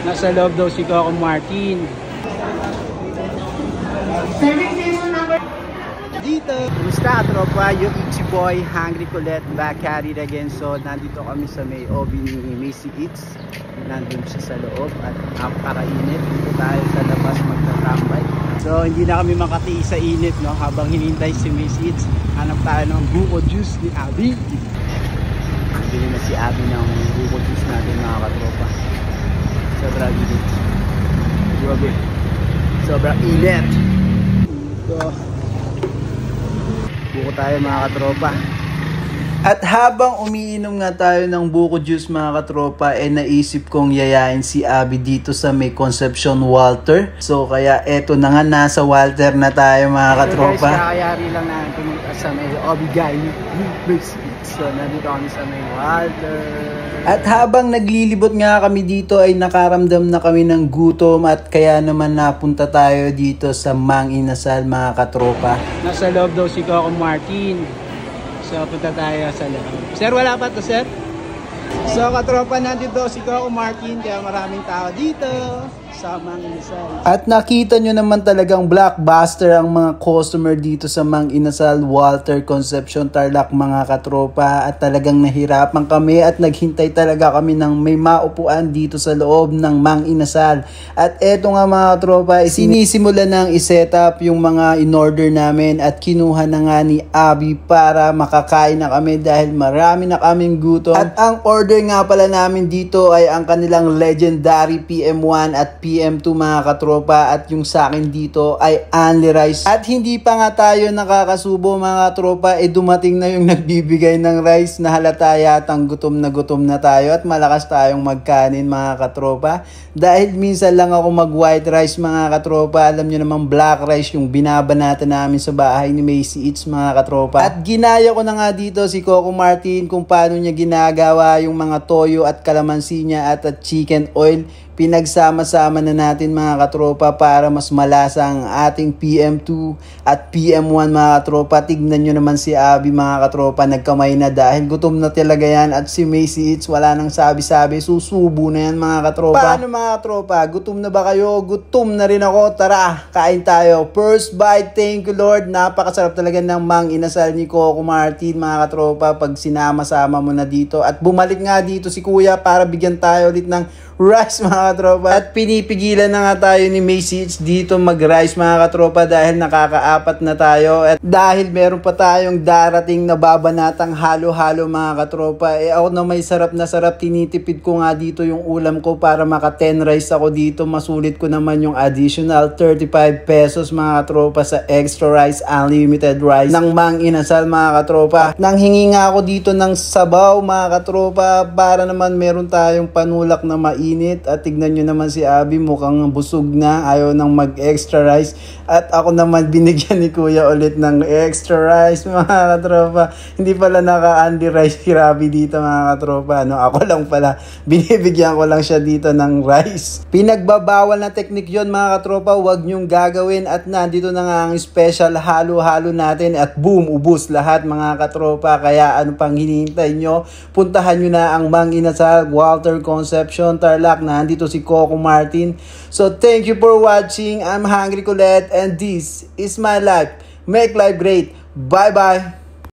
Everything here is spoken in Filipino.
Nasa loob daw si Coco Martin. Serving table number. Dito, kumusta tropa? Yung Itchy Boy, Hungry Colette, back at it again. So, nandito kami sa may OB ni Macy Eats. Nandun siya sa loob at napakainit. Dito tayo sa labas magtatambay. So, hindi na kami makatiis sa init, no? Habang hinintay si Macy Eats, hanap tayo ng buko juice ni Abby. Bili na si Abby ng buko juice natin, mga katropa. Sobrang init. Grabe. Sobrang init. So, buko tayo, mga katropa. At habang umiinom nga tayo ng buko juice, mga katropa, naisip kong yayain si Abby dito sa may Concepcion Walter. So kaya eto na nga, nasa Walter na tayo, mga katropa. So guys, kakayari lang na pumunta sa may Obigay. So nandito kami sa may Walter. At habang naglilibot nga kami dito ay nakaramdam na kami ng gutom at kaya naman napunta tayo dito sa Mang Inasal, mga katropa. Nasa loob daw si Coco Martin. So, punta tayo sa loob. Sir, wala pa to, sir? So, katropa, nandito si Coco Martin, kaya maraming tao dito sa Mang Inasal. At nakita nyo naman talagang blockbuster ang mga customer dito sa Mang Inasal, Walter, Concepcion, Tarlac, mga katropa. At talagang nahirapan kami at naghintay talaga kami ng may maupuan dito sa loob ng Mang Inasal. At eto nga, mga katropa, sinisimula nang iset up yung mga in-order namin at kinuha na nga ni Abby para makakain na kami dahil marami na kaming gutom. At ang order nga pala namin dito ay ang kanilang legendary PM1 at PM2, mga katropa, at yung sa akin dito ay only rice. At hindi pa nga tayo nakakasubo, mga katropa, dumating na yung nagbibigay ng rice na halata yatang gutom na tayo at malakas tayong magkanin, mga katropa. Dahil minsan lang ako mag white rice, mga katropa, alam nyo naman black rice yung binabanata namin sa bahay ni Macy Eats, mga katropa. At ginaya ko na nga dito si Coco Martin kung paano niya ginagawa yung mga toyo at kalamansi niya at chicken oil. Pinagsama-sama na natin, mga katropa, para mas malasa ang ating PM2 at PM1, mga katropa. Tignan nyo naman si Abby, mga katropa, nagkamay na dahil gutom na talaga yan. At si Macy Eats, wala nang sabi-sabi, susubo na yan, mga katropa. Paano, mga katropa? Gutom na ba kayo? Gutom na rin ako. Tara, kain tayo. First bite, thank you Lord. Napakasarap talaga ng Mang Inasal ni Coco Martin, mga katropa, pag sinama-sama mo na dito. At bumalik nga dito si Kuya para bigyan tayo ulit ng rice, mga katropa. At pinipigilan na nga tayo ni Macy Eats dito mag-rice, mga katropa, dahil nakakaapat na tayo. At dahil meron pa tayong darating na babanatang halo-halo, mga katropa, ako na may sarap na sarap, tinitipid ko nga dito yung ulam ko para maka 10 rice ako dito. Masulit ko naman yung additional 35 pesos, mga katropa, sa extra rice, unlimited rice ng Mang Inasal, mga katropa. Nang hingi nga ako dito ng sabaw, mga katropa, para naman meron tayong panulak na mainit. At tignan nyo naman si Abby, mukhang busog na, ayaw nang mag-extra rice. At ako naman binigyan ni Kuya ulit ng extra rice, mga katropa. Hindi pala naka-only rice si Abby dito, mga katropa, no? Ako lang pala, binibigyan ko lang siya dito ng rice. Pinagbabawal na teknik yon, mga katropa, huwag nyong gagawin. At nandito na nga ang special halo-halo natin at boom, ubos lahat, mga katropa. Kaya ano pang hinihintay nyo? Puntahan nyo na ang Mang Inasal, Walter, Concepcion, Tarlac. Nandito si Coco Martin. So thank you for watching. I'm Hungry Colette and this is my life. Make life great. Bye bye.